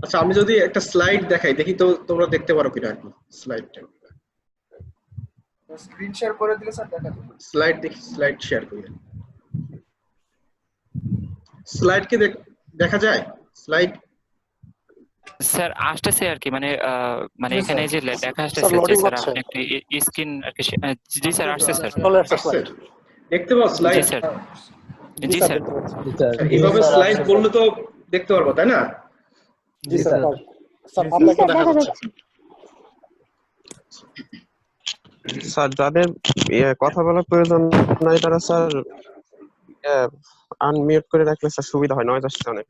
আচ্ছা, আমি যদি একটা স্লাইড দেখাই, দেখি তো তোমরা দেখতে পারো কিনা আর কি স্লাইডটা। স্ক্রিন শেয়ার করে দিলে স্যার দেখা যাবে। স্লাইড দেখি, স্লাইড শেয়ার করি। স্লাইড কি দেখা যায়? স্লাইড স্যার আসতেছে আর কি, মানে মানে জি এখানে স্যার। যে লেখা স্যার আসতেছে যে লোডিং স্যার হচ্ছে। আপনি একটু স্ক্রিন আর কি জি স্যার আসছে স্যার। চলে আসছে আসছে? স্লাইড। দেখতে পাও জি স্লাইড? স্যার। জি জি স্যার স্যার। দেখতে পাচ্ছি। আচ্ছা, এইভাবে স্লাইড বললে তো দেখতে পারবো, তাই না? জি স্যার। স্যার জি আপনাকে স্যার, দেখা দেখা যাচ্ছে। যাচ্ছে। স্যার যাদের কথা বলার প্রয়োজন নাই তারা স্যার আনমিউট করে রাখলে স্যার সুবিধা হয়, নয়েজ আসছে অনেক।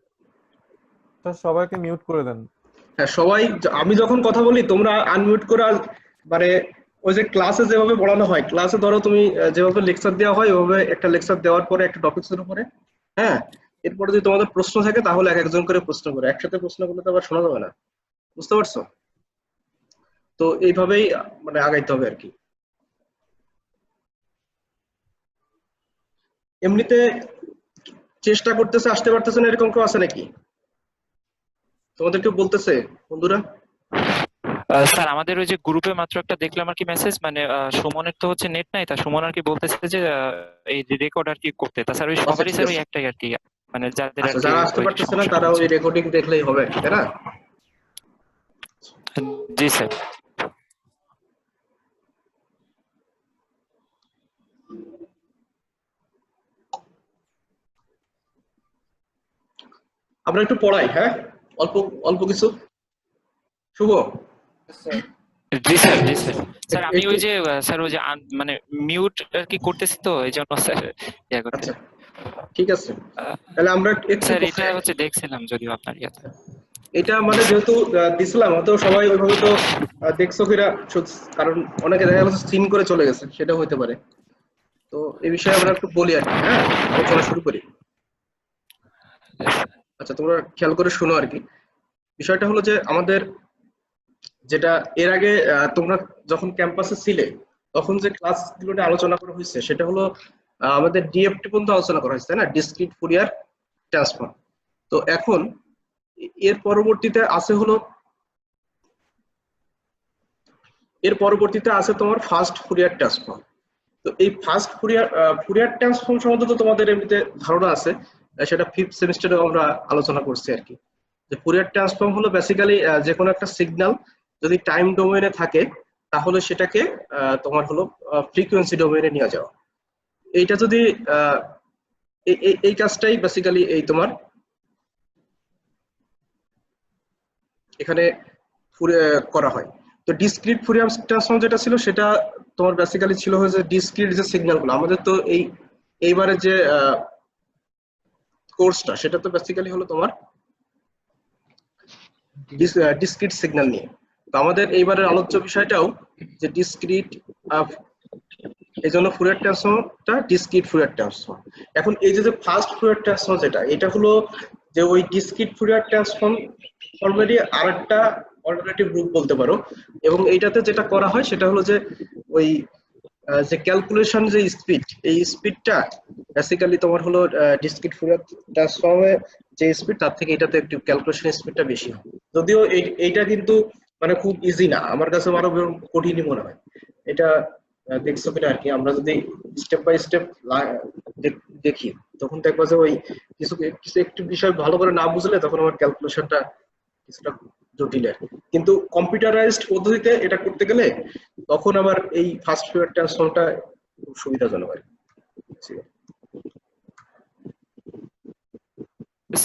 স্যার সবাইকে মিউট করে দেন। হ্যাঁ, সবাই আমি যখন কথা বলি তোমরা আনমিউট করে মানে ওই যে ক্লাসে যেভাবে পড়ানো হয়, ক্লাসে ধরো তুমি যেভাবে লেকচার দেওয়া হয় ওইভাবে একটা লেকচার দেওয়ার পরে একটা টপিকসের উপরে, হ্যাঁ, এরপরে যদি তোমাদের প্রশ্ন থাকে তাহলে এক একজন করে প্রশ্ন করে, একসাথে প্রশ্ন করলে তো আবার শোনা যাবে না। বুঝতে পারছো? তো এইভাবেই মানে আগাইতে হবে আর কি। এমনিতে চেষ্টা করতেছে, আসতে পারতেছে না এরকম কেউ আছে নাকি? তোমাদের কেউ বলতেছে বন্ধুরা? স্যার আমাদের ওই যে গ্রুপে মাত্র একটা দেখলাম আর কি মেসেজ, মানে সুমনের তো হচ্ছে নেট নাই, তা সুমন আর কি বলতেছে যে এই রেকর্ড আর কি করতে, তা স্যার ওই আচ্ছা, সবারই ঠিক স্যার ওই আছে। একটাই আর কি, মানে যাদের আর আচ্ছা, কি যারা আসতে ওই পারতেছে না সমস্যাটা তারা হচ্ছে। ওই রেকর্ডিং দেখলেই হবে আর কি, তাই না? জি স্যার। আমরা একটু পড়াই, হ্যাঁ, অল্প অল্প কিছু। শুভ, স্যার জি স্যার। জি স্যার। স্যার আমি একটু। ওই যে স্যার ওই যে মানে মিউট আর কি করতেছি তো এই জন্য স্যার ইয়া করতে। আচ্ছা, ঠিক আছে, তাহলে আমরা একটু স্যার এটা পড়াই। হচ্ছে দেখছিলাম যদিও আপনার ইয়াতে। এটা মানে যেহেতু দিছিলাম, হয়তো সবাই ওইভাবে তো দেখছো কিনা, কারণ অনেকে দেখা গেছে সিন করে চলে গেছে, সেটা হইতে পারে। তো এই বিষয়ে আমরা একটু বলি আর কি, হ্যাঁ, আলোচনা শুরু করি। আচ্ছা, তোমরা খেয়াল করে শোনো আর কি। বিষয়টা হলো যে আমাদের যেটা এর আগে তোমরা যখন ক্যাম্পাসে ছিলে তখন যে ক্লাসগুলো নিয়ে আলোচনা করা হয়েছে সেটা হলো আমাদের ডিএফটি পর্যন্ত আলোচনা করা হয়েছে, তাই না? Discrete Fourier transform. তো এখন এর পরবর্তীতে আছে হলো তোমার ফার্স্ট ফুরিয়ার ট্রান্সফর্ম। তো এই ফার্স্ট ফুরিয়ার ট্রান্সফর্ম সম্বন্ধে তো তোমাদের এমনিতে ধারণা আছে, সেটা ফিফথ সেমিস্টারে আমরা আলোচনা করছি আর কি। যে ফুরিয়ার ট্রান্সফর্ম হলো বেসিক্যালি যে কোনো একটা সিগন্যাল যদি টাইম ডোমেইনে থাকে তাহলে সেটাকে তোমার হলো ফ্রিকোয়েন্সি ডোমেইনে নিয়ে যাওয়া। এইটা যদি এই কাজটাই বেসিক্যালি এই তোমার এখানে করা হয়। তো ডিসক্রিট ফুরিয়ার ট্রান্সফর্ম যেটা ছিল সেটা তোমার বেসিক্যালি ছিল হচ্ছে ডিসক্রিট যে সিগন্যালগুলো আমাদের তো এইবারে যে কোর্সটা সেটা তো বেসিক্যালি হলো তোমার ডিসক্রিট সিগন্যাল নিয়ে। তো আমাদের এইবারের আলোচ্য বিষয়টাও যে ডিসক্রিট, এই জন্য ফুরিয়ার ট্রান্সফর্মটা ডিসক্রিট ফুরিয়ার ট্রান্সফর্ম। এখন এই যে ফার্স্ট ফুরিয়ার ট্রান্সফর্ম যেটা, এটা হলো যে ওই ডিসক্রিট ফুরিয়ার ট্রান্সফর্ম অলরেডি আরেকটা অল্টারনেটিভ রূপ বলতে পারো। এবং এইটাতে যেটা করা হয় সেটা হলো যে ওই যে ক্যালকুলেশন যে স্পিড, এই স্পিডটা বেসিক্যালি তোমার হলো ডিসক্রিট ফুরিয়ার ট্রান্সফর্মে যে স্পিড তার থেকে এটাতে একটু ক্যালকুলেশন স্পিডটা বেশি হয়। যদিও এইটা কিন্তু মানে খুব ইজি না, আমার কাছে আরো কঠিনই মনে হয়। এটা দেখছো কিনা আর কি, আমরা যদি স্টেপ বাই স্টেপ দেখি তখন দেখবো যে ওই কিছু কিছু একটু বিষয় ভালো করে না বুঝলে তখন আমার ক্যালকুলেশনটা কিছুটা জটিল আর কি। কিন্তু কম্পিউটারাইজড পদ্ধতিতে এটা করতে গেলে তখন আবার এই ফার্স্ট ফুরিয়ার ট্রান্সফর্মটা খুব সুবিধাজনক আর কি।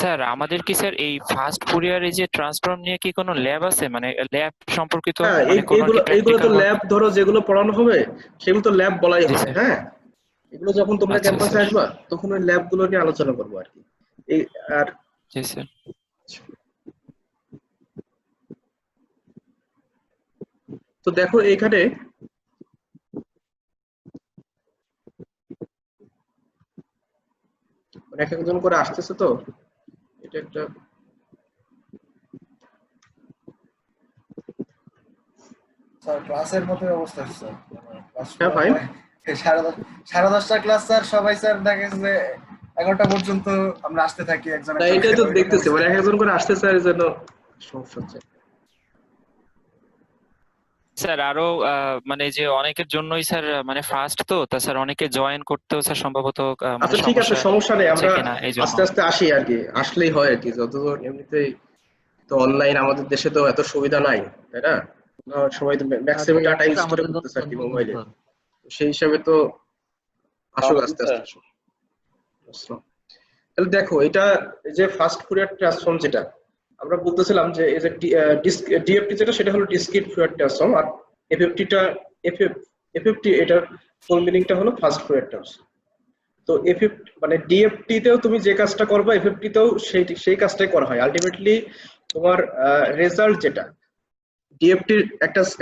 স্যার আমাদের কি স্যার এই ফাস্ট ফুরিয়ার এই যে ট্রান্সফর্ম নিয়ে কি কোনো ল্যাব আছে, মানে ল্যাব সম্পর্কিত, হ্যাঁ, মানে কোনো কি এইগুলো তো প্র্যাকটিক্যাল ওয়ার্ক? ল্যাব ধরো যেগুলো পড়ানো হবে সেগুলো তো ল্যাব বলাই জি হবে, স্যার। হ্যাঁ। এগুলো যখন তোমরা আচ্ছা ক্যাম্পাসে স্যার। আসবা তখন ওই ল্যাব গুলো নিয়ে আলোচনা করবো আর কি। এই আর জি স্যার। তো দেখো এখানে এক একজন করে আসতেছে, তো এটা একটা স্যার ক্লাসের মতো অবস্থা স্যার। ক্লাস হ্যাঁ ভাই, 10:30 ক্লাস স্যার, সবাই স্যার দেখে যে 11টা পর্যন্ত আমরা আসতে থাকি একজন না এটাই তো দেখতেছি, মানে এক একজন করে আসতেছে আর জন্য সমস্যা হচ্ছে। স্যার আরো মানে যে অনেকের জন্যই স্যার মানে ফার্স্ট তো তা স্যার অনেকে জয়েন করতেও স্যার সম্ভবত মানে আচ্ছা ঠিক আছে, সমস্যা সমস্যা নেই, হচ্ছে আমরা কিনা এই জন্য। আস্তে আস্তে আসি আর কি, আসলেই হয় আর কি। যতদূর এমনিতেই তো অনলাইন, আমাদের দেশে তো এত সুবিধা নাই, তাই না? সবাই তো ম্যাক্সিমাম ডাটা ইউজ করে করতেছে আর কি মোবাইলে, সেই হিসাবে তো আসুক আস্তে আস্তে আসুক। আসো। তাহলে দেখো, এটা এই যে ফার্স্ট ফুরিয়ার ট্রান্সফর্ম যেটা আমরা বলতেছিলাম, যে এই যে ডিএফটি যেটা, সেটা হলো ডিসক্রিট ফুরিয়ার ট্রান্সফর্ম, আর এফএফটিটা এফএফটি এটার ফুল মিনিংটা হলো ফার্স্ট ফুরিয়ার ট্রান্সফর্ম। তো এফএফটি মানে ডিএফটি তেও তুমি যে কাজটা করবে, এফএফটি তেও সেই কাজটাই করা হয় আলটিমেটলি। তোমার রেজাল্ট যেটা ডিএফটির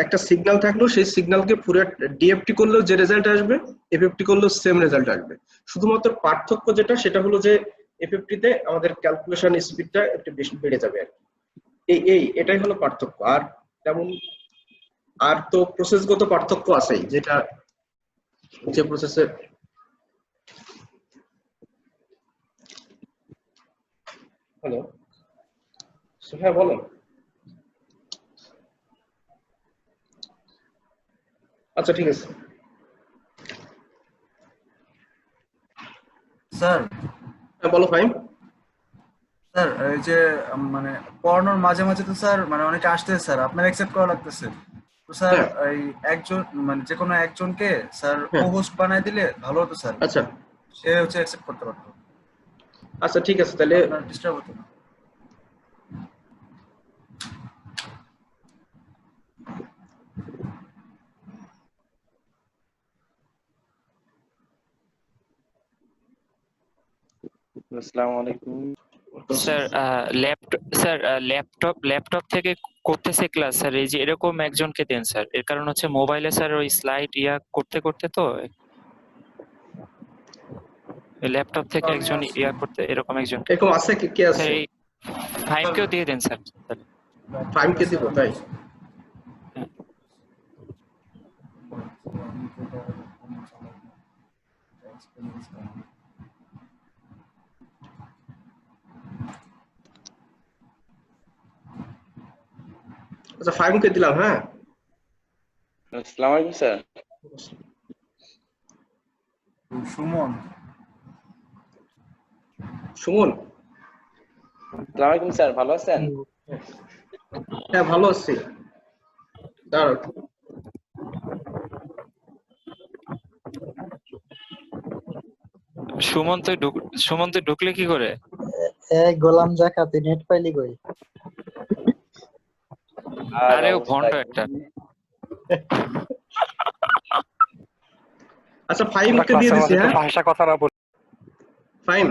একটা সিগন্যাল থাকলো, সেই সিগন্যালকে পুরো ডিএফটি করলেও যে রেজাল্ট আসবে, এফএফটি করলেও সেম রেজাল্ট আসবে। শুধুমাত্র পার্থক্য যেটা, সেটা হলো যে এফএফটি তে আমাদের ক্যালকুলেশন স্পিডটা একটু বেশি বেড়ে যাবে আর কি। এটাই হলো পার্থক্য। আর তেমন আর তো প্রসেসগত পার্থক্য আছেই, যেটা যে প্রসেসে হ্যালো, হ্যাঁ বলো। আচ্ছা ঠিক আছে। স্যার হ্যাঁ বলো ফাইন। স্যার এই যে মানে পড়ানোর মাঝে মাঝে তো স্যার মানে অনেকে আসতেছে স্যার, আপনার অ্যাকসেপ্ট করা লাগতেছে। তো স্যার হ্যাঁ এই একজন মানে যে কোনো একজনকে স্যার হ্যাঁ কো-হোস্ট বানায় দিলে ভালো হতো স্যার, আচ্ছা সে হচ্ছে অ্যাকসেপ্ট করতে পারতো, আচ্ছা ঠিক আছে তাহলে। আপনার ডিস্টার্ব হতো না। আসসালামু আলাইকুম। স্যার ল্যাপটপ থেকে করতেছে ক্লাস স্যার, এই যে এরকম একজনকে দেন স্যার। এর কারণ হচ্ছে মোবাইলে স্যার ওই স্লাইড করতে করতে তো ল্যাপটপ থেকে আমি একজন আছি। করতে, এরকম একজন এরকম আছে কি, কে স্যার। আছে? এই ফাইমকেও দিয়ে দেন স্যার। ফাইমকে দিব তাই? আচ্ছা ফাইমকে দিলাম। হ্যাঁ আসসালামু আলাইকুম স্যার। সুমন সুমন, আসসালামু আলাইকুম স্যার, ভালো আছেন? হ্যাঁ ভালো আছি। দাঁড়াও, সুমন তুই ঢুকলে কি করে? এই গোলাম জাকাতি নেট পাইলি কই? আরে ও ভন্ড একটা। আচ্ছা ফাইমকে দিয়ে দিছি। হ্যাঁ ভাষা কথা না বল। Faim,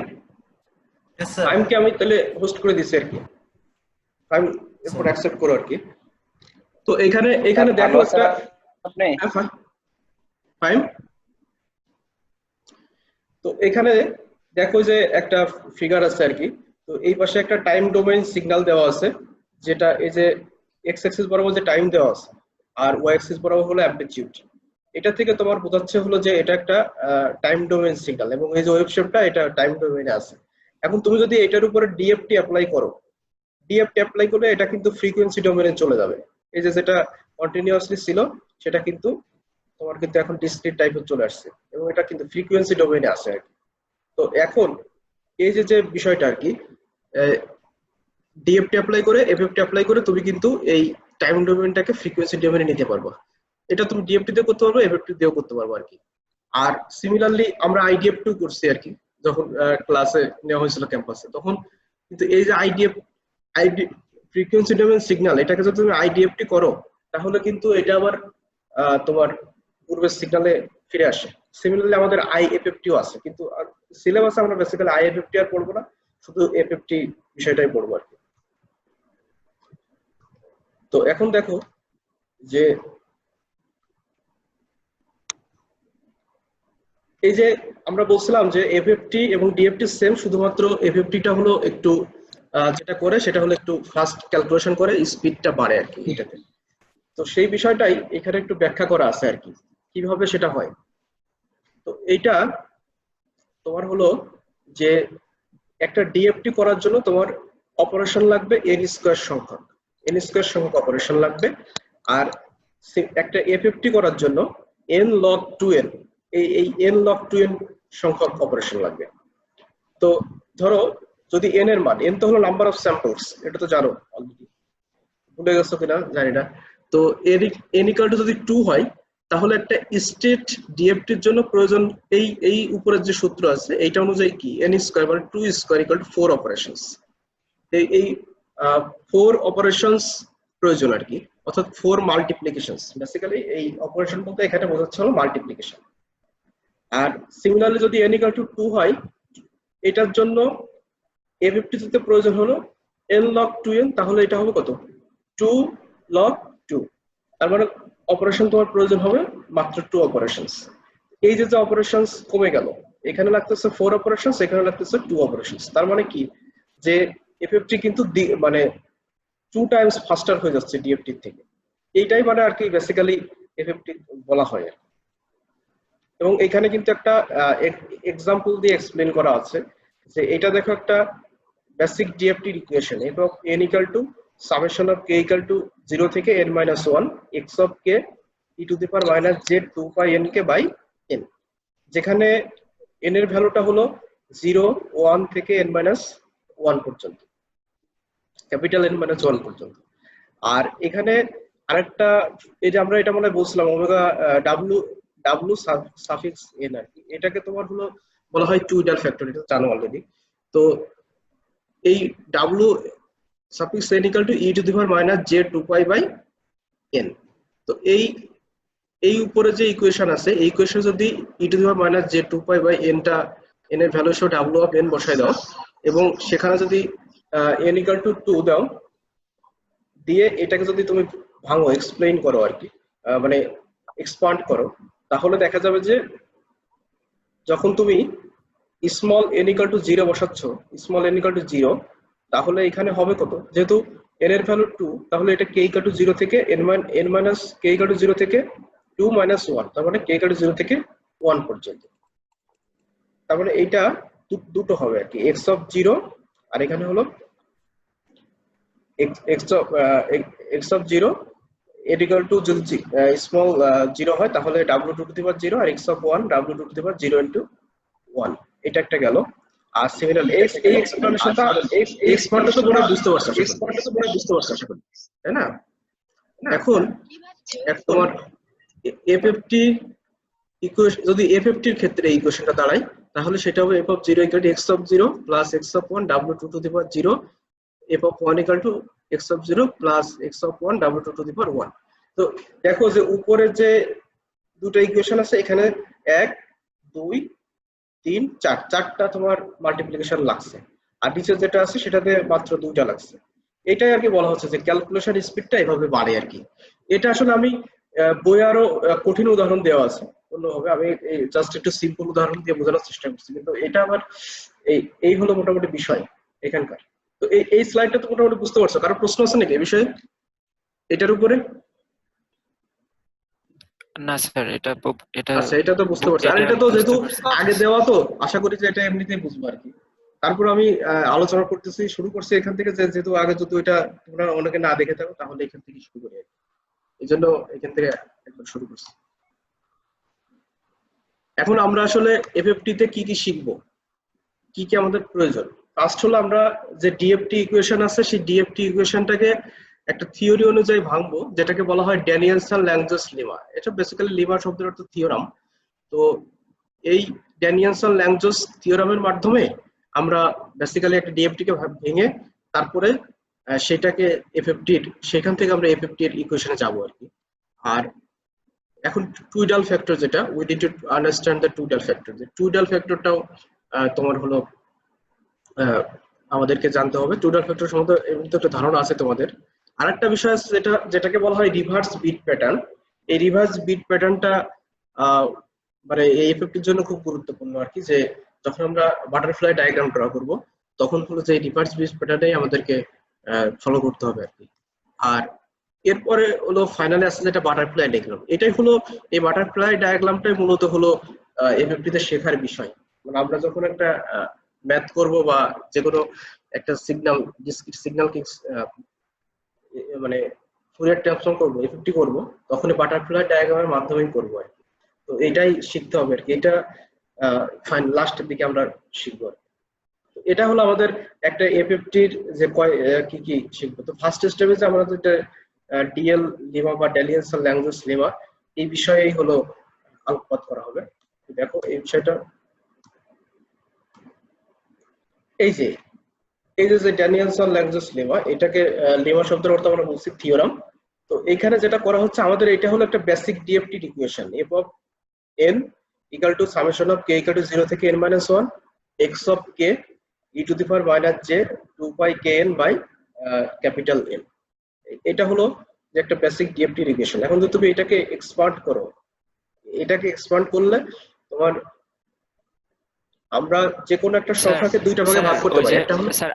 Yes, sir. ফাইমকে আমি তাহলে হোস্ট করে দিছি আর কি। ফাইম এরপর অ্যাকসেপ্ট করো আর কি। তো এখানে দেখো একটা আপনি ফাইম, তো এখানে দেখো যে একটা ফিগার আছে আর কি। তো এই পাশে একটা টাইম ডোমেইন সিগন্যাল দেওয়া আছে, যেটা এই যে এক্স অ্যাক্সিস বরাবর যে টাইম দেওয়া আছে, আর ওয়াই অ্যাক্সিস বরাবর হলো অ্যামপ্লিটিউড। এটা থেকে তোমার বোঝাচ্ছে হলো যে এটা একটা টাইম ডোমেইন সিগন্যাল, এবং এই যে ওয়েভ শেপটা এটা টাইম ডোমেইনে আছে। এখন তুমি যদি এটার উপরে ডিএফটি অ্যাপ্লাই করো, ডিএফটি অ্যাপ্লাই করলে এটা কিন্তু ফ্রিকোয়েন্সি ডোমেইনে চলে যাবে। এই যে যেটা কন্টিনিউয়াসলি ছিল, সেটা কিন্তু তোমার কিন্তু এখন ডিসক্রিট টাইপে চলে আসছে, এবং এটা কিন্তু ফ্রিকোয়েন্সি ডোমেইনে আছে আর কি। তো এখন এই যে বিষয়টা আর কি, ডিএফটি অ্যাপ্লাই করে এফএফটি অ্যাপ্লাই করে তুমি কিন্তু এই টাইম ডোমেইনটাকে ফ্রিকোয়েন্সি ডোমেইনে নিতে পারবা। এটা তুমি ডিএফটি দিয়ে করতে পারবে, এফএফটি দিয়েও করতে পারবে আর কি। আর সিমিলারলি আমরা আইডিএফ2 করছি আর কি, যখন ক্লাসে নেওয়া হয়েছিল ক্যাম্পাসে, তখন কিন্তু এই যে আইডি ফ্রিকোয়েন্সি ডোমেইন সিগন্যাল, এটাকে যদি তুমি আইডিএফটি করো, তাহলে কিন্তু এটা আবার তোমার পূর্বের সিগন্যালে ফিরে আসে। সিমিলারলি আমাদের আইএফএফটিও আছে, কিন্তু সিলেবাসে আমরা বেসিক্যালি আইএফএফটি আর পড়বো না, শুধু এফএফটি বিষয়টাই পড়বো আর কি। তো এখন দেখো যে এই যে আমরা বলছিলাম যে এফএফটি এবং ডিএফটি সেম, শুধুমাত্র এফএফটিটা হলো একটু যেটা করে সেটা হলো একটু ফাস্ট ক্যালকুলেশন করে, স্পিডটা বাড়ে আর কি এটাতে। তো সেই বিষয়টাই এখানে একটু ব্যাখ্যা করা আছে আর কি, কিভাবে সেটা হয়। তো এইটা তোমার হলো যে একটা ডিএফটি করার জন্য তোমার অপারেশন লাগবে এন স্কয়ার সংখ্যক। n স্কয়ার সংখ্যক অপারেশন লাগবে। আর একটা এফএফটি করার জন্য n log 2n এই n log 2n সংখ্যক অপারেশন লাগবে। তো ধরো যদি n এর মান, n তো হলো নাম্বার অফ স্যাম্পলস, এটা তো জানো অলরেডি, ভুলে গেছো কিনা জানি না। তো n ইকুয়াল টু যদি 2 হয় তাহলে একটা স্টেট ডিএফটির জন্য প্রয়োজন এই উপরের যে সূত্র আছে এইটা অনুযায়ী কি n স্কয়ার মানে 2 স্কয়ার ইকুয়াল টু 4 অপারেশনস। এই 4 অপারেশনস প্রয়োজন আর কি, অর্থাৎ 4 মাল্টিপ্লিকেশনস। বেসিক্যালি এই অপারেশন বলতে এখানে বোঝাচ্ছে হলো মাল্টিপ্লিকেশন। আর সিমিলারলি যদি n ইকুয়াল টু 2 হয় এটার জন্য এফএফটি তে প্রয়োজন হলো n log 2n, তাহলে এটা হবে কত 2 log 2। তার মানে অপারেশন তোমার প্রয়োজন হবে মাত্র 2 অপারেশনস। এই যে অপারেশনস কমে গেল, এখানে লাগতেছে 4 অপারেশনস, এখানে লাগতেছে 2 অপারেশনস। তার মানে কি যে এফএফটি কিন্তু মানে 2 টাইমস ফাস্টার হয়ে যাচ্ছে ডিএফটি থেকে। এইটাই মানে আর কি বেসিক্যালি এফএফটি বলা হয়। এবং এখানে কিন্তু একটা এক্সাম্পল দিয়ে এক্সপ্লেন করা আছে যে এটা দেখো একটা basic DFT equation, f of n equal to summation of k equal to 0 থেকে n minus 1 x of k e to the power minus j 2 pi n k by n, যেখানে n এর ভ্যালুটা হলো 0 1 থেকে n minus 1 পর্যন্ত, capital n minus 1 পর্যন্ত। আর এখানে আরেকটা এই যে আমরা এটা মনে বলছিলাম ওমেগা w সাফিক্স n আর কি, এটাকে তোমার হলো বলা হয় টুইডাল ফ্যাক্টর, এটা জানো অলরেডি। তো এই w suffix n equal two e two the power minus j 2 pi by n। তো এই উপরে যে ইকুয়েশন আছে এই ইকুয়েশন যদি e two the power minus j 2 pi by n টা n এর ভ্যালু হিসেবে w অফ n বসাই দাও এবং সেখানে যদি n ইকুয়াল টু 2 দাও, দিয়ে এটাকে যদি তুমি ভাঙো এক্সপ্লেইন করো আর কি, মানে এক্সপান্ড করো, তাহলে দেখা যাবে যে যখন তুমি স্মল n ইকুয়াল টু 0 বসাচ্ছ, স্মল n ইকুয়াল টু 0, তাহলে এখানে হবে কত, যেহেতু n এর ভ্যালু 2, তাহলে এটা k ইকুয়াল টু 0 থেকে n minus k equal to 0 থেকে 2 মাইনাস 1, তার মানে k ইকুয়াল টু 0 থেকে 1 পর্যন্ত। তার মানে এইটা দুটো হবে আর কি, x অফ 0 আর এখানে হলো x of 0 n equal to যদি স্মল 0 হয় তাহলে w টু দি পাওয়ার 0 আর x of 1 w to the power 0 into 1, এটা একটা গেল। আর সিমিলারলি এই এক্সপ্লেনেশনটা এক্সপার্টটা তো তোমরা বুঝতে পারছো, আশা করি, তাই না? এখন তোমার এফএফটি ইকুয়েশন, যদি এফএফটি এর ক্ষেত্রে এই ইকুয়েশনটা দাঁড়ায় তাহলে সেটা হবে f of 0 equal to x of 0 plus x of 1 w2 to the power 0, f of 1 equal to x of 0 plus x of 1 w2 to the power 1। তো দেখো যে উপরে যে দুটো ইকুয়েশন আছে এখানে 1 2 3 4 চারটা তোমার মাল্টিপ্লিকেশন লাগছে, আর নিচে যেটা আছে সেটাতে মাত্র 2টা লাগছে। এটাই আর কি বলা হচ্ছে যে ক্যালকুলেশন স্পিডটা এভাবে বাড়ে আর কি। এটা আসলে আমি বইয়ে আরো কঠিন উদাহরণ দেওয়া আছে অন্যভাবে, আমি জাস্ট একটু সিম্পল উদাহরণ দিয়ে বোঝানোর চেষ্টা করছি, কিন্তু এটা আমার এই হলো মোটামুটি বিষয় এখানকার। তো এই স্লাইডটা তো মোটামুটি বুঝতে পারছো, কারো প্রশ্ন আছে নাকি এই বিষয়ে এটার উপরে? না স্যার, আচ্ছা, এটা তো বুঝতে পারছি। আর এটা তো যেহেতু আগে দেওয়া, তো আশা করি যে এটা এমনিতেই বুঝবো আর কি। তারপর আমি আলোচনা করতেছি, শুরু করছি এখান থেকে, যে যেহেতু আগে যদি এটা তোমরা অনেকে না দেখে থাকো তাহলে এখান থেকে শুরু করি, এই জন্য এখান থেকে একবার শুরু করছি। এখন আমরা আসলে এফএফটি তে কি কি শিখবো, কি কি আমাদের প্রয়োজন। ফার্স্ট হলো আমরা যে ডিএফটি ইকুয়েশন আছে সেই ডিএফটি ইকুয়েশনটাকে একটা থিওরি অনুযায়ী ভাঙবো, যেটাকে বলা হয় ড্যানিয়েলসন-ল্যাংজোস লেমা। এটা বেসিক্যালি লেমা শব্দের অর্থ থিওরাম। তো এই ড্যানিয়েলসন-ল্যাংজোস থিওরামের মাধ্যমে আমরা বেসিক্যালি একটা ডিএফটি কে ভেঙে তারপরে সেটাকে এফএফটির, সেখান থেকে আমরা এফএফটি এর ইকুয়েশনে যাবো আর কি। আর এখন টুইডাল ফ্যাক্টর, যেটা we need to understand the twiddle factor. যে টুইডাল ফ্যাক্টরটাও তোমার হলো আমাদেরকে জানতে হবে। টুইডাল ফ্যাক্টর সম্বন্ধে এমনিতে একটা ধারণা আছে তোমাদের। আরেকটা বিষয় আছে যেটাকে বলা হয় রিভার্স বিট প্যাটার্ন। এই রিভার্স বিট প্যাটার্নটা মানে এই এফএফটির জন্য খুব গুরুত্বপূর্ণ আর কি, যে যখন আমরা বাটারফ্লাই ডায়াগ্রাম ড্র করব তখন হলো যে রিভার্স বিট প্যাটার্নটাই আমাদেরকে ফলো করতে হবে আর কি। আর এরপরে হলো ফাইনালে আছে যেটা বাটারফ্লাই ডায়াগ্রাম। এটাই হলো, এই বাটারফ্লাই ডায়াগ্রামটাই মূলত হলো এফএফটি তে শেখার বিষয়। মানে আমরা যখন একটা ম্যাথ করব বা যে কোনো একটা সিগন্যাল, ডিসক্রিট সিগন্যালকে মানে ফুরিয়ার ট্রান্সফর্ম করবো, এফএফটি করব, তখনই বাটারফ্লাই ডায়াগ্রামের মাধ্যমেই করবো আর কি। তো এটাই শিখতে হবে আর কি, এটা লাস্টের দিকে আমরা শিখবো। এটা হলো আমাদের একটা এফএফটির যে কি কি শিখবো। তো ফার্স্ট স্টেপে যে আমরা যেটা ডিএল লেমা বা ড্যানিয়েলসন ল্যাঙ্গুয়েজ লেমা, এই বিষয়েই হলো আলোকপাত করা হবে। দেখো এই বিষয়টা, এই যে ড্যানিয়েলসন ল্যাঙ্গুয়েজ লেমা, এটাকে লেমা শব্দের অর্থ আমরা বলছি থিওরাম। তো এখানে যেটা করা হচ্ছে আমাদের, এটা হলো একটা basic DFT equation, F of N equal to summation of K equal to 0 থেকে n - 1 X of K E to the power minus J 2 pi K N by capital N. এটা হলো যে একটা বেসিক ডিএফটি ইকুয়েশন। এখন যদি তুমি এটাকে expand করো, এটাকে এক্সপান্ড করলে তোমার, আমরা যে কোনো একটা সংখ্যাকে দুইটা ভাগে ভাগ করতে পারি। একটা হলো, স্যার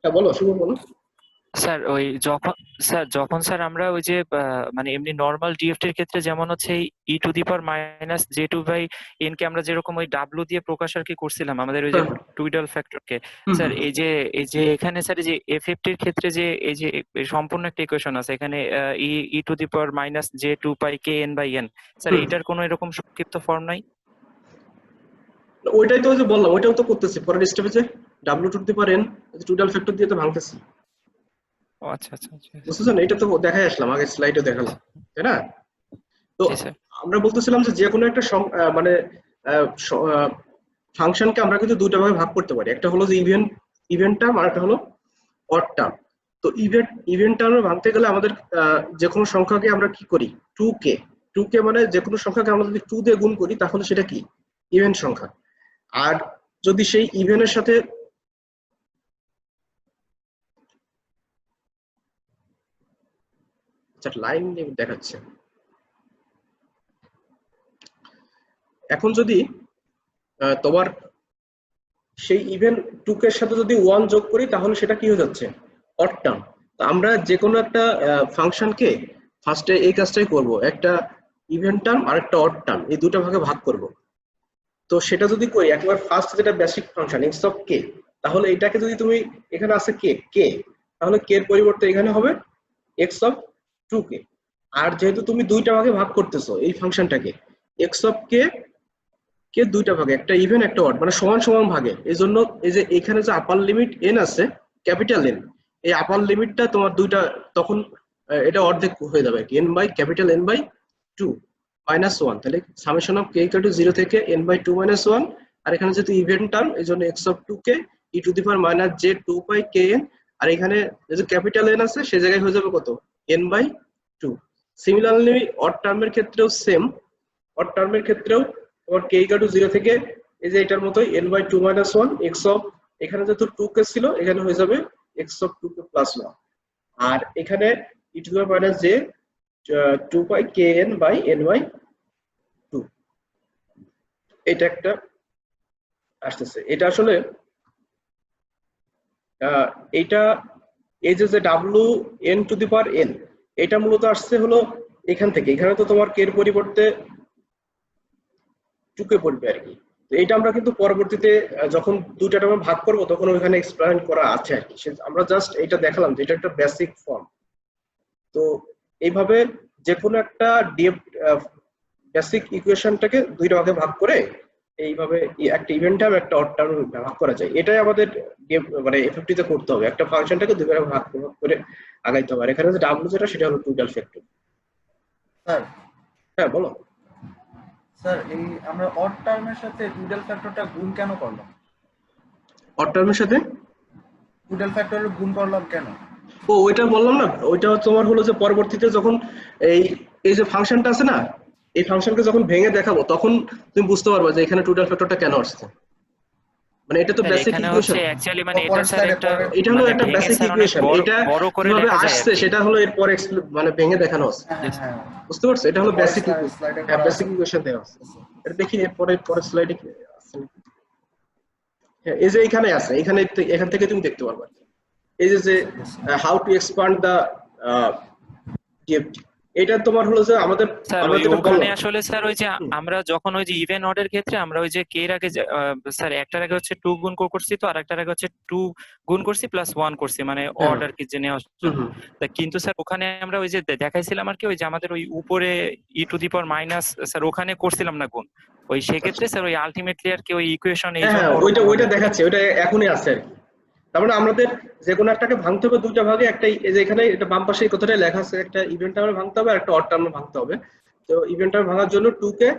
হ্যাঁ বলো, শুভ বলো। স্যার ওই যখন স্যার আমরা ওই যে মানে এমনি নর্মাল ডিএফটি এর ক্ষেত্রে যেমন হচ্ছে e to the power minus j two by n k আমরা যেরকম ওই ডাব্লু দিয়ে প্রকাশ আর কি করছিলাম আমাদের ওই যে টুইডাল ফ্যাক্টরকে, স্যার এই যে এখানে স্যার এই যে এফএফটি এর ক্ষেত্রে যে এই যে সম্পূর্ণ একটা ইকুয়েশন আছে এখানে e to the power minus j two pi K N by n, sir এটার কোনো এরকম সংক্ষিপ্ত ফর্ম নাই? ওইটাই তো যে বললাম, ওইটাও তো করতেছি পরের স্টেপে, যে ডাব্লিউ to the power n twiddle factor দিয়ে তো ভাঙতেছি। ও আচ্ছা আচ্ছা আচ্ছা, বুঝতেছেন? এটা তো দেখাই আসলাম, আগের স্লাইডে দেখালাম, তাই না? তো জি স্যার। আমরা বলতেছিলাম যে কোনো একটা মানে ফাংশনকে আমরা কিন্তু দুটো ভাগে ভাগ করতে পারি। একটা হলো যে ইভেন্ট টার্ম, আর একটা হলো অড টার্ম। তো ইভেন্ট টার্মে ভাঙতে গেলে আমাদের যে কোনো সংখ্যাকে আমরা কি করি, 2k মানে যে কোনো সংখ্যাকে আমরা যদি 2 দিয়ে গুণ করি তাহলে সেটা কি ইভেন্ট সংখ্যা। আর যদি সেই ইভেন্টের সাথে লাইন দেখাচ্ছে, এখন যদি তোমার সেই ইভেন্ট 2k এর সাথে যদি 1 যোগ করি তাহলে সেটা কি হয়ে যাচ্ছে, অড টার্ম। তো আমরা যে কোনো একটা ফাংশনকে ফার্স্টে এই কাজটাই করব, একটা ইভেন্ট টার্ম আর একটা অড টার্ম, এই দুটো ভাগে ভাগ করব। তো সেটা যদি করি একবার ফার্স্ট যেটা বেসিক ফাংশন এক্স অফ কে, তাহলে এটাকে যদি তুমি, এখানে আছে কে, তাহলে কে এর পরিবর্তে এখানে হবে এক্স অফ 2k। আর যেহেতু তুমি দুইটা ভাগে ভাগ করতেছো এই ফাংশনটাকে, এক্স অফ কে দুইটা ভাগে, একটা ইভেন একটা অড, মানে সমান সমান ভাগে। এই জন্য এই যে এখানে যে আপার লিমিট এন আছে, ক্যাপিটাল এন, এই আপার লিমিটটা তোমার দুইটা, তখন এটা অর্ধেক হয়ে যাবে N by capital N by 2 minus 1। তাহলে summation of K equal to 0 থেকে n বাই 2 মাইনাস 1। আর এখানে যেহেতু ইভেন্ট টার্ম, এই জন্য x of 2k e to the power minus J 2 pi K n. আর এখানে যে ক্যাপিটাল এন আছে সেই জায়গায় হয়ে যাবে কত, n বাই 2। সিমিলারলি অড টার্মের ক্ষেত্রেও সেম, অড টার্মের ক্ষেত্রেও তোমার কে ইকুয়াল টু 0 থেকে এই যে এটার মতোই n by 2 minus 1 X of, এখানে যেহেতু 2k ছিল এখানে হয়ে যাবে এক্স অফ 2k প্লাস 1। আর এখানে e to the power minus J 2 pi K N by n by 2। এটা একটা আসতেছে, এটা আসলে এইটা এই যে ডাব্লিউ n to the power n, এটা মূলত আসছে হলো এখান থেকে। এখানে তো তোমার কে এর পরিবর্তে 2k পড়বে আর কি। তো এটা আমরা কিন্তু পরবর্তীতে যখন দুইটা টার্মে ভাগ করব তখন ওখানে এক্সপ্লেইন করা আছে আর কি। আমরা জাস্ট এটা দেখালাম যে এটা একটা বেসিক ফর্ম। তো এইভাবে যে কোনো একটা বেসিক ইকুয়েশনটাকে দুইটা ভাগে ভাগ করে এইভাবে একটা ইভেন্ট টার্ম একটা অড টার্ম ভাগ করা যায়। এটাই আমাদের মানে এফএফটি তে করতে হবে, একটা ফাংশনটাকে দুই ভাগে ভাগ করে আগাইতে হবে। এখানে যে ডাব্লিউ যেটা সেটা হলো টোটাল ফ্যাক্টর। স্যার হ্যাঁ বলো। স্যার এই আমরা অড টার্মের সাথে টুডেল ফ্যাক্টরটা গুণ কেন করলাম? অড টার্মের সাথে টুডেল ফ্যাক্টরের গুণ করলাম কেন? ও ওইটা বললাম না, ওইটা তোমার হলো যে পরবর্তীতে যখন এই যে ফাংশনটা আছে না, এই ফাংশনকে যখন ভেঙে দেখাবো তখন তুমি বুঝতে পারবে যে এখানে টোটাল ফ্যাক্টরটা কেন আসছে। মানে এটা তো বেসিক ইকুয়েশন, অ্যাকচুয়ালি মানে এটা স্যার একটা, এটা হলো একটা বেসিক ইকুয়েশন। এটা কিভাবে আসছে সেটা হলো এরপর মানে ভেঙে দেখানো আছে, বুঝতে পারছো? এটা হলো বেসিক ইকুয়েশন, হ্যাঁ বেসিক ইকুয়েশন দেওয়া আছে। এটা দেখি এরপরে পরের স্লাইডে কি আছে। হ্যাঁ এই যে এখানে আছে, এখান থেকে তুমি দেখতে পারবে এই যে how to expand the DFT. এটা তোমার হলো যে আমাদের স্যার আমরা ওই যেটা ওখানে বললাম। আসলে স্যার ওই যে হুম, আমরা যখন ওই যে ইভেন অর্ডের ক্ষেত্রে আমরা ওই যে কে এর আগে স্যার একটার আগে হচ্ছে 2 গুণ করছি, তো আরেকটার আগে হচ্ছে 2 গুণ করছি প্লাস 1 করছি, মানে হ্যাঁ, অড আর কি যে নেওয়ার হুম, জন্য। হুম, তা কিন্তু স্যার ওখানে আমরা ওই যে দেখাইছিলাম আর কি ওই যে আমাদের ওই উপরে e to the power minus, sir ওখানে করছিলাম না গুণ। ওই সেক্ষেত্রে আচ্ছা, স্যার ওই আলটিমেটলি আর কি ওই ইকুয়েশন এই হ্যাঁ জন্য হ্যাঁ, ওইটা ওরকম ভাবে ওইটা চলে দেখাচ্ছে, আসছে। ওইটা এখনই আছে আর কি। তার মানে আমাদের যে কোনো একটাকে ভাঙতে হবে দুইটা ভাগে, একটা এই যে এখানে এটা বাম পাশে এই কথাটাই লেখা আছে, একটা ইভেন্ট টার্মে ভাঙতে হবে আর একটা অড টার্মে ভাঙতে হবে। তো ইভেন্ট টার্ম ভাঙার জন্য 2 কে,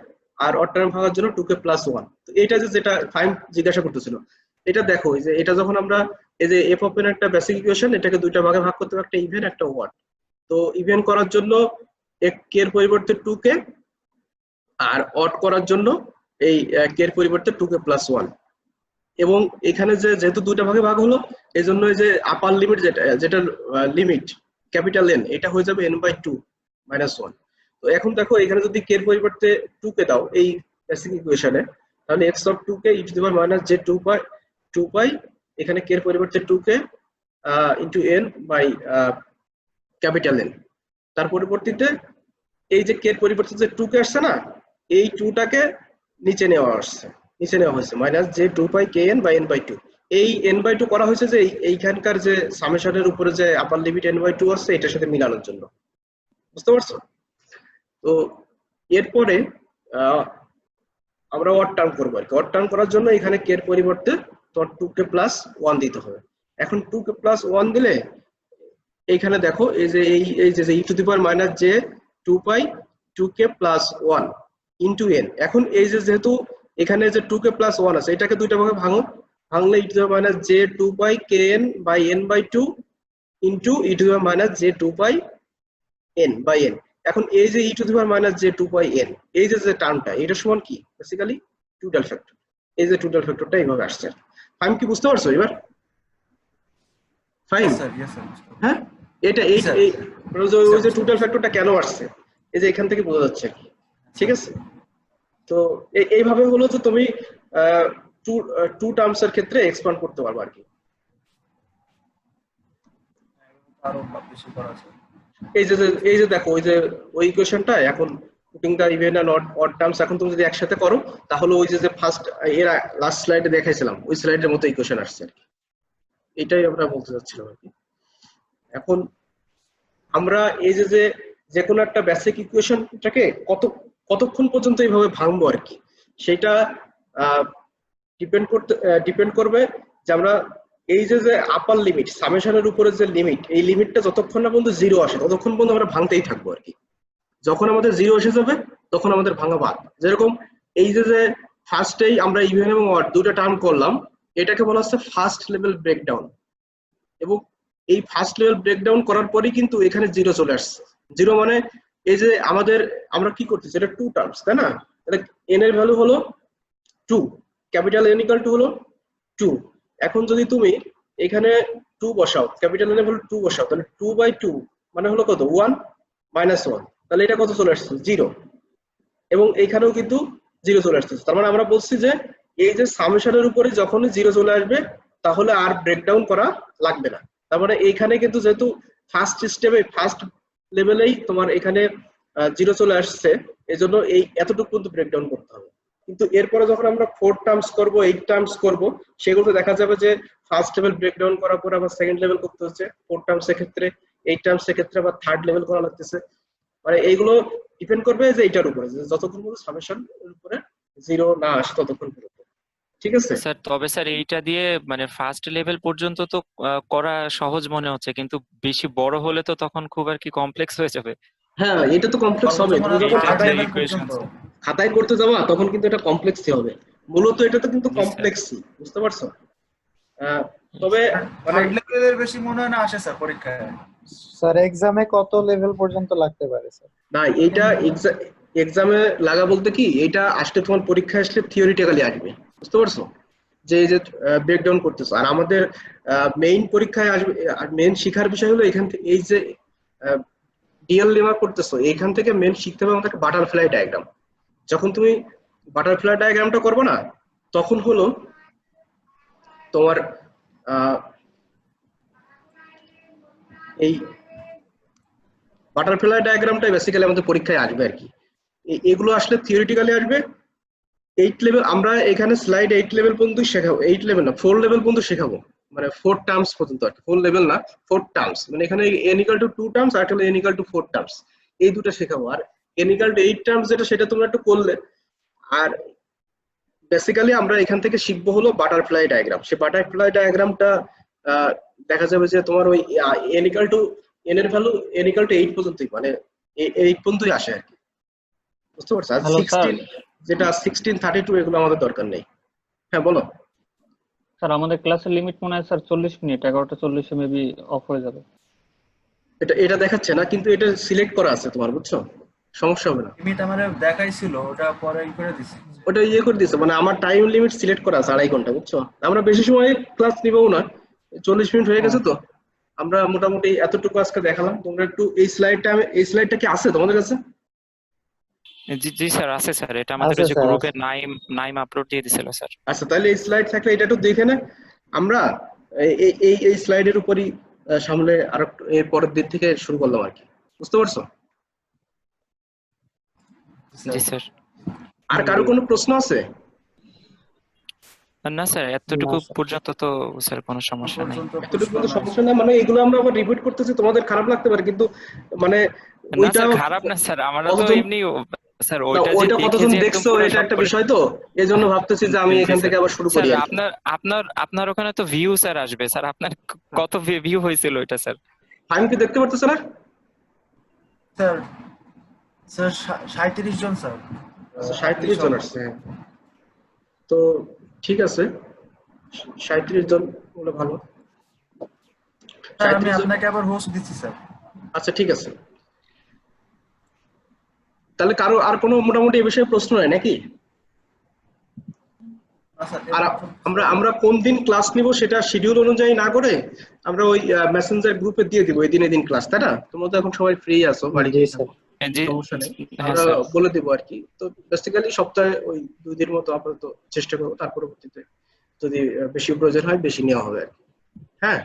আর অড টার্ম ভাঙার জন্য 2 কে প্লাস 1। তো এইটা যেটা ফাইন জিজ্ঞাসা করতেছিল, এটা দেখো এই যে এটা যখন আমরা এই যে এফ অফ এন একটা বেসিক ইকুয়েশন, এটাকে দুইটা ভাগে ভাগ করতে হবে, একটা ইভেন একটা ওয়ার্ড। তো ইভেন করার জন্য এক কে এর পরিবর্তে 2 কে, আর অড করার জন্য এই কে এর পরিবর্তে 2 কে প্লাস 1। এবং এখানে যেহেতু দুইটা ভাগে ভাগ হলো, এই জন্য এই যে আপার লিমিট যেটা লিমিট ক্যাপিটাল এন, এটা হয়ে যাবে n/2 মাইনাস 1। তো এখন দেখো এখানে যদি কে এর পরিবর্তে 2 কে দাও এই বেসিক ইকুয়েশনে, তাহলে x of 2 k E to the power minus j 2 pi, এখানে কে এর পরিবর্তে 2 k into n by capital n. তার পরিবর্তিতে এই যে কে এর পরিবর্তে যে 2 কে আসছে না, এই 2 টাকে নিচে নেওয়া আসছে, নিচে নেওয়া হয়েছে minus j 2 pi K N by n/2। এই n/2 করা হয়েছে যে এইখানকার যে সামেশনের উপরে যে আপার লিমিট n/2 আছে এটার সাথে মিলানোর জন্য। বুঝতে পারছো? তো এরপরে আহ, আমরা অড টার্ম করবো আর কি। অড টার্ম করার জন্য এখানে কে এর পরিবর্তে তোমার 2 কে প্লাস 1 দিতে হবে। এখন 2 কে প্লাস 1 দিলে এইখানে দেখো এই যে এই যে ই to the power minus j 2 pi 2 k plus 1 into n। এখন এই যে যেহেতু এখানে যে 2 কে প্লাস 1 আছে, এটাকে দুইটা ভাগে ভাঙো, ভাঙলে ই to the power minus j 2 pi K N by n/2 into e to the power minus j 2 pi n by n। এখন এই যে ই to the power minus j 2 pi n, এই যে টার্মটা, এটা সমান কি বেসিক্যালি টোটাল ফ্যাক্টর। এই যে টোটাল ফ্যাক্টরটা এইভাবে আসছে। ফাইন কি বুঝতে পারছো এবার? Fine, yes sir, yes sir. হ্যাঁ। এটা জি এই স্যার, এই ওই যে বুঝতে টোটাল পারছি। ফ্যাক্টরটা কেন আসছে, এই যে এখান থেকে বোঝা যাচ্ছে আর কি। আচ্ছা, ঠিক আছে? তো এইভাবে হলো যে তুমি টু টু টার্মস এর ক্ষেত্রে এক্সপ্যান্ড করতে পারবে আর কি। আরো বেশি করা আছে। এই যে দেখো ওই যে ওই ইকুয়েশনটা এখন putting the even and odd terms, এখন তুমি যদি একসাথে করো তাহলে ওই যে ফার্স্ট এর লাস্ট স্লাইডে দেখাইছিলাম ওই স্লাইডের মতো ইকুয়েশন আসছে আর কি। এটাই আমরা বলতে চাচ্ছিলাম আর কি। এখন আমরা এই যে কোনো একটা বেসিক ইকুয়েশনটাকে কতক্ষণ পর্যন্ত এইভাবে ভাঙবো আর কি, সেটা ডিপেন্ড করবে যে আমরা এই যে আপার লিমিট সামেশনের উপরে যে লিমিট, এই লিমিটটা যতক্ষণ না পর্যন্ত জিরো আসে ততক্ষণ পর্যন্ত আমরা ভাঙতেই থাকবো আর কি। যখন আমাদের জিরো এসে যাবে তখন আমাদের ভাঙা বাদ। যেরকম এই যে ফার্স্টেই আমরা ইভেন এবং অড দুটো টার্ম করলাম, এটাকে বলা হচ্ছে ফার্স্ট লেভেল ব্রেকডাউন। এবং এই ফার্স্ট লেভেল ব্রেকডাউন করার পরেই কিন্তু এখানে জিরো চলে আসছে। জিরো মানে এই যে আমরা কি করতেছি, এটা টু টার্মস, তাই না? তাহলে এন এর ভ্যালু হলো 2, ক্যাপিটাল এন ইকুয়াল টু হলো 2। এখন যদি তুমি এখানে 2 বসাও, ক্যাপিটাল এন এর ভ্যালু 2 বসাও, তাহলে 2/2 মানে হলো কত, 1 মাইনাস 1। তাহলে এটা কত চলে আসছে, 0। এবং এইখানেও কিন্তু 0 চলে আসছে। তার মানে আমরা বলছি যে এই যে সামেশনের উপরে যখনই 0 চলে আসবে তাহলে আর ব্রেকডাউন করা লাগবে না। তার মানে এইখানে কিন্তু যেহেতু ফার্স্ট স্টেপে ফার্স্ট লেভেলেই তোমার এখানে 0 চলে আসছে, এজন্য এই এতটুকু পর্যন্ত ব্রেকডাউন করতে হবে। কিন্তু এরপরে যখন আমরা 4 টার্মস করব 8 টার্মস করব, সেগুলোতে দেখা যাবে যে ফার্স্ট লেভেল ব্রেকডাউন করার পর আবার সেকেন্ড লেভেল করতে হচ্ছে, 4 টার্মস এর ক্ষেত্রে 8 টার্মস এর ক্ষেত্রে আবার থার্ড লেভেল করা লাগতেছে। মানে এইগুলো ডিপেন্ড করবে যে এইটার উপরে, যে যতক্ষণ পর্যন্ত সামেশন এর উপরে 0 না আসে ততক্ষণ পর্যন্ত। ঠিক আছে? স্যার তবে স্যার এইটা দিয়ে মানে ফার্স্ট লেভেল পর্যন্ত তো করা সহজ মনে হচ্ছে, কিন্তু বেশি বড় হলে তো তখন খুব আর কি কমপ্লেক্স হয়ে যাবে হ্যাঁ, এটা তো কমপ্লেক্স সর্বোচ্চ হবে, মনে তুমি হয় যখন এইটার 3rd যে লেভেল ইকুয়েশন। পর্যন্ত। খাতায় করতে যাবা তখন কিন্তু এটা কমপ্লেক্সই হবে। মূলত এটা তো কিন্তু জি স্যার। কমপ্লেক্সই, বুঝতে পারছো? তবে মানে থার্ড লেভেলের বেশি মনে হয় না আসে স্যার পরীক্ষায়। স্যার এক্সামে কত লেভেল পর্যন্ত লাগতে পারে স্যার? না, এইটা এক্সামে লাগা বলতে কি, এটা আসলে তোমার পরীক্ষা আসলে থিওরিটিক্যালি আসবে, বুঝতে পারছো? যে এই যে ব্রেকডাউন করতেছো, আর আমাদের মেইন পরীক্ষায় আসবে। আর মেইন শিখার বিষয় হলো এখান থেকে এই যে ডিএল লেমা করতেছো, এখান থেকে মেইন শিখতে হবে আমাদের বাটারফ্লাই ডায়াগ্রাম। যখন তুমি বাটারফ্লাই ডায়াগ্রামটা করবে না, তখন হলো তোমার এই বাটারফ্লাই ডায়াগ্রামটাই বেসিক্যালি আমাদের পরীক্ষায় আসবে আর কি। এগুলো আসলে থিওরিটিক্যালি আসবে 8 লেভেল। আমরা এখানে স্লাইড 8 লেভেল পর্যন্ত শেখাবো, 8 লেভেল না 4 লেভেল পর্যন্ত শেখাবো, মানে 4 টার্মস পর্যন্ত আর কি, 4 লেভেল না 4 টার্মস, মানে এখানে n equal to 2 টার্মস আর এখানে n equal to 4 টার্মস, এই দুটো শেখাবো। আর n equal to 8 টার্মস যেটা সেটা তোমরা একটু করলে। আর বেসিক্যালি আমরা এখান থেকে শিখবো হলো বাটারফ্লাই ডায়াগ্রাম। সেই বাটারফ্লাই ডায়াগ্রামটা দেখা যাবে যে তোমার ওই n equal to n এর ভ্যালু n equal to 8 পর্যন্তই, মানে 8 পর্যন্তই আসে আর কি, বুঝতে পারছো? আর 16 যেটা 16 32 এগুলো আমাদের দরকার নেই। হ্যাঁ বলো। স্যার আমাদের ক্লাসের লিমিট মনে হয় স্যার 40 মিনিট, 11:40 মেবি অফ হয়ে যাবে। এটা দেখাচ্ছে না, কিন্তু এটা সিলেক্ট করা আছে তোমার, বুঝছো? সমস্যা হবে না। লিমিট আমাদের দেখাইছিল, ওটা পরে করে দিছি। ওটা করে দিছে, মানে আমার টাইম লিমিট সিলেক্ট করা আছে 2.5 ঘন্টা, বুঝছো? আমরা বেশি সময় ক্লাস নিবও না, 40 মিনিট হয়ে গেছে তো আমরা মোটামুটি এতটুকু আজকে দেখালাম। তোমরা একটু এই স্লাইডটা কি আছে তোমাদের কাছে? জি জি স্যার আছে স্যার, এটা আমাদের আছে যে স্যার, গ্রুপে আছে। নাইম আপলোড দিয়ে দিছিল স্যার। আচ্ছা, তাহলে এই স্লাইড থাকলে এটা একটু দেখে নে। আমরা এই স্লাইডের উপরই সামনে আর এর পরের দিন থেকে শুরু করলাম আর কি, বুঝতে পারছো? জি স্যার। আর কারো কোনো প্রশ্ন আছে? না স্যার, এতটুকু না, স্যার। পর্যন্ত তো স্যার কোনো সমস্যা নেই। পর্যন্ত এতটুকু প্রশ্ন কিন্তু নাই। সমস্যা নেই, মানে এগুলো আমরা আবার রিপিট করতেছি, তোমাদের খারাপ লাগতে পারে, কিন্তু মানে না ওইটা স্যার খারাপ না স্যার, আমরা তো কতজন এমনি স্যার না, ওইটা যে ওইটা দেখে কতজন যে একদম দেখছো পুরো এটা সব একটা করে। বিষয়, তো এই জন্য ভাবতেছি যে আমি জি এখান স্যার। থেকে আবার শুরু স্যার করি আর কি। আপনার ওখানে তো ভিউ স্যার আসবে স্যার, আপনার কত ভিউ হয়েছিল এটা স্যার? আমি কি দেখতে পারতেছ না? স্যার স্যার 37 জন স্যার। আচ্ছা, 37 জন আসছে, হ্যাঁ। তো ঠিক আছে, 37 জন হলো ভালো। স্যার আমি 37 জন, আপনাকে আবার হোস্ট দিচ্ছি স্যার। আচ্ছা ঠিক আছে। তাহলে কারো আর কোনো মোটামুটি এই বিষয়ে প্রশ্ন নাই নাকি? স্যার আর আমরা কোন দিন ক্লাস নিব সেটা শিডিউল অনুযায়ী না করে আমরা ওই মেসেঞ্জার গ্রুপে দিয়ে দিব এই দিন ক্লাস, তাই না? তোমরা তো এখন সবাই ফ্রি আছো, বাড়িতে জি থাকো, স্যার। জি সমস্যা নেই, হ্যাঁ আমরা স্যার। বলে দিব আর কি। তো বেসিক্যালি সপ্তাহে ওই 2 দিন মতো আপাতত চেষ্টা করবো, তার পরবর্তীতে যদি বেশি প্রয়োজন হয় বেশি নেওয়া হবে আর কি। হ্যাঁ,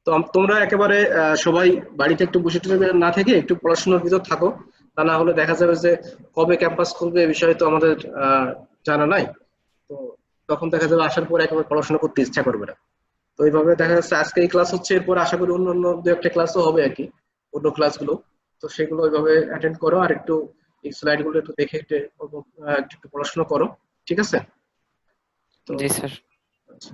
তো তোমরা একেবারে সবাই বাড়িতে একটু বসে না থেকে একটু পড়াশোনার ভিতর থাকো, তা না হলে দেখা যাবে যে কবে ক্যাম্পাস খুলবে এই বিষয়ে তো আমাদের জানা নাই। তো তখন দেখা যাবে আসার পর একেবারে পড়াশোনা করতে ইচ্ছা করবে না। তো এইভাবে দেখা যাচ্ছে আজকে এই ক্লাস হচ্ছে, এরপর আশা করি অন্য অন্য 2-1টা ক্লাসও হবে আর কি, অন্য ক্লাসগুলো। তো সেগুলো ওইভাবে অ্যাটেন্ড করো, আর একটু এই স্লাইড গুলো একটু দেখে একটু পড়াশোনা করো, ঠিক আছে? তো জি স্যার। আচ্ছা।